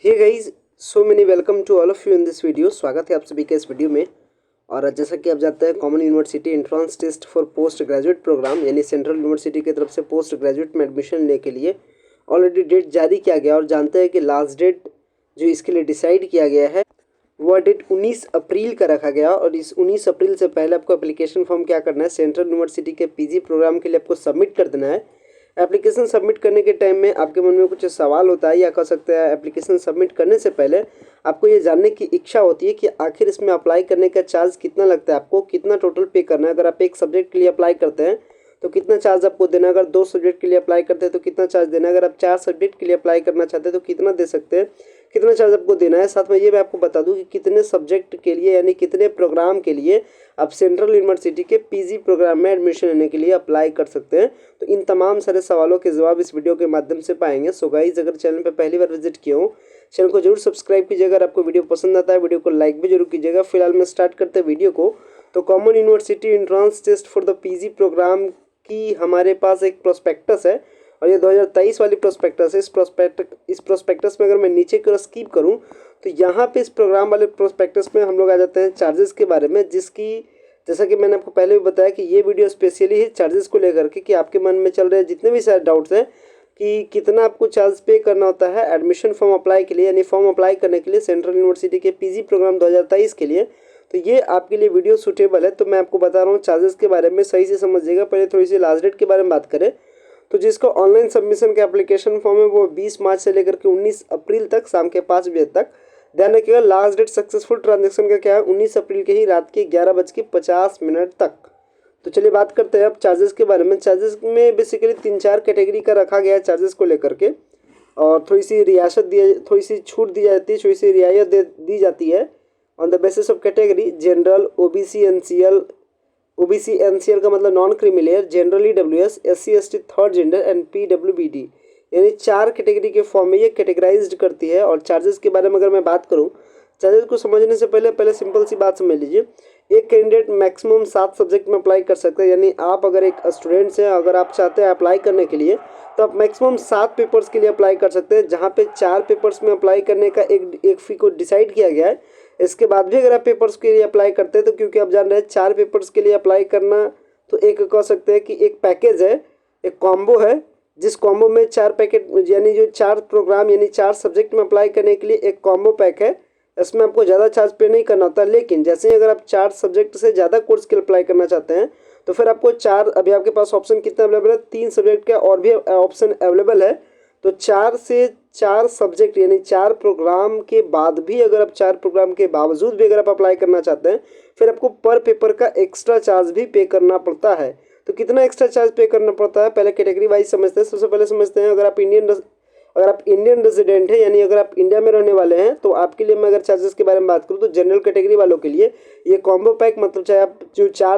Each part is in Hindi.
Hey guys, so many welcome to all of you in this video. स्वागत है आप सभी का इस वीडियो में। और जैसा कि आप जानते हैं, common university entrance test for post graduate programme यानी सेंट्रल यूनिवर्सिटी की तरफ से पोस्ट ग्रेजुएट में एडमिशन लेने के लिए ऑलरेडी डेट जारी किया गया। और जानते हैं कि लास्ट डेट जो इसके लिए डिसाइड किया गया है वह डेट 19 अप्रैल का रखा गया। और इस 19 अप्रैल से पहले आपको एप्लीकेशन फॉर्म क्या करना है, सेंट्रल यूनिवर्सिटी के पीजी प्रोग्राम के लिए आपको सबमिट कर देना है। एप्लीकेशन सबमिट करने के टाइम में आपके मन में कुछ सवाल होता है या कह सकते हैं एप्लीकेशन सबमिट करने से पहले आपको ये जानने की इच्छा होती है कि आखिर इसमें अप्लाई करने का चार्ज कितना लगता है, आपको कितना टोटल पे करना है। अगर आप एक सब्जेक्ट के लिए अप्लाई करते हैं तो कितना चार्ज आपको देना है, अगर 2 सब्जेक्ट के लिए अप्लाई करते हैं तो कितना चार्ज देना है, अगर आप 4 सब्जेक्ट के लिए अप्लाई करना चाहते हैं तो कितना दे सकते हैं, कितना चार्ज आपको देना है। साथ में ये मैं आपको बता दूं कि कितने सब्जेक्ट के लिए यानी कितने प्रोग्राम के लिए आप सेंट्रल यूनिवर्सिटी के पीजी प्रोग्राम में एडमिशन लेने के लिए अप्लाई कर सकते हैं। तो इन तमाम सारे सवालों के जवाब इस वीडियो के माध्यम से पाएंगे। सो गाइस, अगर चैनल पर पहली बार विजिट किए हो, चैनल को जरूर सब्सक्राइब कीजिएगा। अगर आपको वीडियो पसंद आता है वीडियो को लाइक भी जरूर कीजिएगा। फिलहाल में स्टार्ट करते हैं वीडियो को। तो common university entrance test for the PG programme की हमारे पास एक प्रोस्पेक्टस है और ये 2023 वाली प्रोस्पेक्टस है। इस प्रोस्पेक्टस में अगर मैं नीचे की ओर स्किप करूं तो यहाँ पे इस प्रोग्राम वाले प्रोस्पेक्टस में हम लोग आ जाते हैं चार्जेस के बारे में, जिसकी जैसा कि मैंने आपको पहले भी बताया कि ये वीडियो स्पेशली है चार्जेस को लेकर के, कि आपके मन में चल रहे जितने भी सारे डाउट्स हैं कि कितना आपको चार्ज पे करना होता है एडमिशन फॉर्म अप्लाई के लिए, यानी फॉर्म अप्लाई करने के लिए सेंट्रल यूनिवर्सिटी के पीजी प्रोग्राम 2023 के लिए। तो ये आपके लिए वीडियो सूटेबल है। तो मैं आपको बता रहा हूँ चार्जेस के बारे में, सही से समझिएगा। पहले थोड़ी सी लास्ट डेट के बारे में बात करें तो जिसका ऑनलाइन सबमिशन का एप्लीकेशन फॉर्म है वो 20 मार्च से लेकर के 19 अप्रैल तक शाम के 5 बजे तक। ध्यान रखिएगा, लास्ट डेट सक्सेसफुल ट्रांजेक्शन का क्या है, 19 अप्रैल के ही रात के 11:50 तक। तो चलिए बात करते हैं अब चार्जेस के बारे में। चार्जेस में बेसिकली 3-4 कैटेगरी का रखा गया है चार्जेस को लेकर के, और थोड़ी सी छूट दी जाती है, थोड़ी सी रियायत दी जाती है on the basis of category. General, OBC NCL का मतलब non creamy layer, general EWS, SC ST third gender and PWBD, यानी 4 कैटेगरी के फॉर्म में ये कैटेगराइज्ड करती है। और चार्जेस के बारे में अगर मैं बात करूं, चार्जेस को समझने से पहले सिंपल सी बात समझ लीजिए। एक कैंडिडेट मैक्सिमम 7 सब्जेक्ट में अप्लाई कर सकते हैं, यानी आप अगर एक स्टूडेंट्स हैं, अगर आप चाहते हैं अप्लाई करने के लिए तो आप मैक्सिमम 7 पेपर्स के लिए अप्लाई कर सकते हैं, जहाँ पे 4 पेपर्स में अप्लाई करने का एक फी को डिसाइड किया गया है। इसके बाद भी अगर आप पेपर्स के लिए अप्लाई करते हैं तो क्योंकि आप जान रहे हैं 4 पेपर्स के लिए अप्लाई करना, तो एक कह सकते हैं कि एक पैकेज है, एक कॉम्बो है, जिस कॉम्बो में 4 पैकेट यानी जो 4 प्रोग्राम यानी 4 सब्जेक्ट में अप्लाई करने के लिए एक कॉम्बो पैक है। इसमें आपको ज़्यादा चार्ज पे नहीं करना होता। लेकिन जैसे ही अगर आप 4 सब्जेक्ट से ज़्यादा कोर्स के लिए अप्लाई करना चाहते हैं तो फिर आपको 4, अभी आपके पास ऑप्शन कितना अवेलेबल है, 3 सब्जेक्ट का और भी ऑप्शन अवेलेबल है। तो 4 से 4 सब्जेक्ट यानी 4 प्रोग्राम के बाद भी, अगर आप 4 प्रोग्राम के बावजूद भी अगर आप अप्लाई करना चाहते हैं, फिर आपको पर पेपर का एक्स्ट्रा चार्ज भी पे करना पड़ता है। तो कितना एक्स्ट्रा चार्ज पे करना पड़ता है, पहले कैटेगरी वाइज समझते हैं। सबसे पहले समझते हैं, अगर आप इंडियन रेजिडेंट है यानी अगर आप इंडिया में रहने वाले हैं तो आपके लिए मैं अगर चार्जेस के बारे में बात करूँ तो जनरल कैटेगरी वालों के लिए ये कॉम्बो पैक, मतलब चाहे आप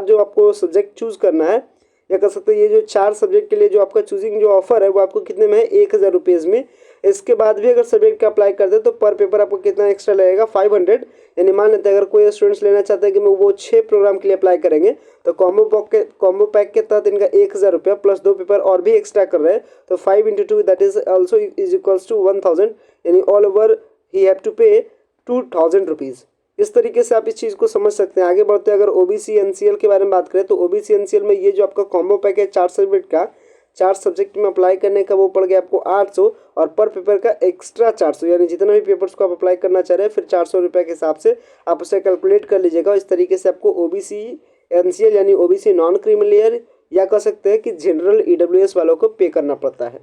जो आपको सब्जेक्ट चूज़ करना है, या कर सकते हैं ये जो 4 सब्जेक्ट के लिए जो आपका चूजिंग जो ऑफर है वो आपको कितने में है, 1000 रुपीज़ में। इसके बाद भी अगर सब्जेक्ट का अप्लाई करते हैं तो पर पेपर आपको कितना एक्स्ट्रा लगेगा, 500। यानी मान लेते हैं अगर कोई स्टूडेंट्स लेना चाहते हैं कि वो 6 प्रोग्राम के लिए अप्लाई करेंगे तो कॉम्बो पैक के तहत इनका 1000 रुपया प्लस 2 पेपर और भी एक्स्ट्रा कर रहे हैं, तो 5 × 2 that is also is equals to 1000, यानी all over he have to pay 2000 rupees. इस तरीके से आप इस चीज़ को समझ सकते हैं। आगे बढ़ते हैं, अगर ओबीसी एनसीएल के बारे में बात करें तो ओबीसी एनसीएल में ये जो आपका कॉम्बो पैक है 4 सब्जेक्ट का, 4 सब्जेक्ट में अप्लाई करने का वो पड़ गया आपको 800 और पर पेपर का एक्स्ट्रा 400, यानी जितना भी पेपर्स को आप अप्लाई करना चाह रहे हैं फिर 400 रुपये के हिसाब से आप उसे कैलकुलेट कर लीजिएगा। इस तरीके से आपको ओबीसी एनसीएल यानी ओबीसी नॉन क्रीमिलियर या कह सकते हैं कि जनरल ईडब्ल्यूएस वालों को पे करना पड़ता है।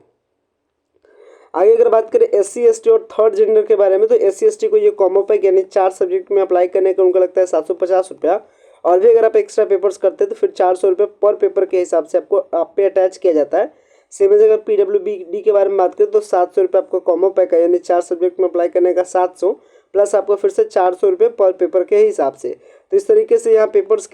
आगे अगर बात करें एससी एसटी और थर्ड जेंडर के बारे में तो एससी एसटी को ये कॉम्बो पैक यानी 4 सब्जेक्ट में अप्लाई करने का उनका लगता है 750 रुपया, और भी अगर आप एक्स्ट्रा पेपर्स करते हैं तो फिर 400 रुपये पर पेपर के हिसाब से आपको आप पे अटैच किया जाता है। सेम एज अगर पीडब्ल्यूबीडी के बारे में बात करें तो 700 रुपये आपको कॉम्बो पैक है, यानी 4 सब्जेक्ट में अप्लाई करने का 700 प्लस आपको फिर से 400 रुपये पर पेपर के हिसाब से। तो इस तरीके से यहाँ पेपर्स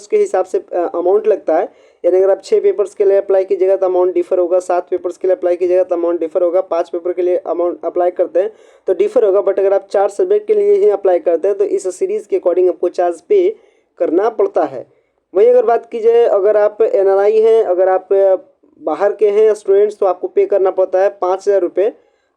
के हिसाब से अमाउंट लगता है। यानी अगर आप 6 पेपर्स के लिए अप्लाई कीजिएगा तो अमाउंट डिफर होगा, 7 पेपर्स के लिए अप्लाई कीजिएगा तो अमाउंट डिफर होगा, 5 पेपर के लिए अमाउंट अप्लाई करते हैं तो डिफर होगा। बट अगर आप 4 सब्जेक्ट के लिए ही अप्लाई करते हैं तो इस सीरीज़ के अकॉर्डिंग आपको चार्ज पे करना पड़ता है। वहीं अगर बात की जाए, अगर आप एनआरआई हैं, अगर आप बाहर के हैं स्टूडेंट्स, तो आपको पे करना पड़ता है 5000 रुपये।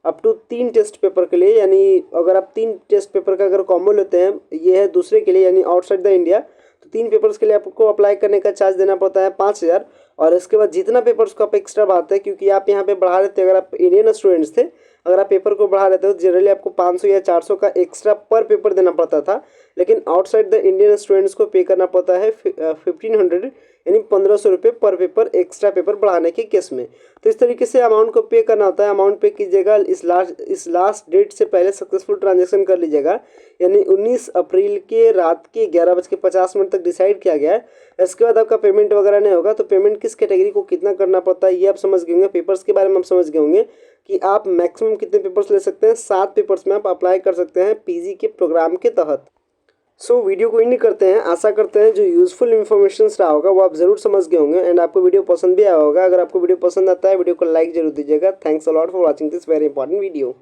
अप टू 3 टेस्ट पेपर के लिए, यानी अगर आप 3 टेस्ट पेपर का अगर कॉम्बो लेते हैं, ये है दूसरे के लिए यानी आउटसाइड द इंडिया, तो 3 पेपर्स के लिए आपको अप्लाई करने का चार्ज देना पड़ता है 5,000। और इसके बाद जितना पेपर्स को आप एक्स्ट्रा बढ़ाते हैं, क्योंकि आप यहाँ पे बढ़ा लेते हैं, अगर आप इंडियन स्टूडेंट्स थे, अगर आप पेपर को बढ़ा लेते हो जनरली आपको 500 या 400 का एक्स्ट्रा पर पेपर देना पड़ता था, लेकिन आउटसाइड द इंडियन स्टूडेंट्स को पे करना पड़ता है 1500 यानी 1500 रुपये पर पेपर एक्स्ट्रा पेपर बढ़ाने के केस में। तो इस तरीके से अमाउंट को पे करना होता है। अमाउंट पे कीजिएगा इस लास्ट डेट से पहले सक्सेसफुल ट्रांजेक्शन कर लीजिएगा, यानी 19 अप्रैल के रात के 11:50 तक डिसाइड किया गया है। इसके बाद आपका पेमेंट वगैरह नहीं होगा। तो पेमेंट किस कैटेगरी को कितना करना पड़ता है ये आप समझ गए होंगे। पेपर्स के बारे में आप समझ गए होंगे कि आप मैक्सिमम कितने पेपर्स ले सकते हैं। 7 पेपर्स में आप अप्लाई कर सकते हैं पीजी के प्रोग्राम के तहत। वीडियो को एंड करते हैं। आशा करते हैं जो यूज़फुल इन्फॉर्मेशन रहा होगा वो आप ज़रूर समझ गए होंगे एंड आपको वीडियो पसंद भी आया होगा। अगर आपको वीडियो पसंद आता है वीडियो को लाइक जरूर दीजिएगा। Thanks a lot for watching this very important video.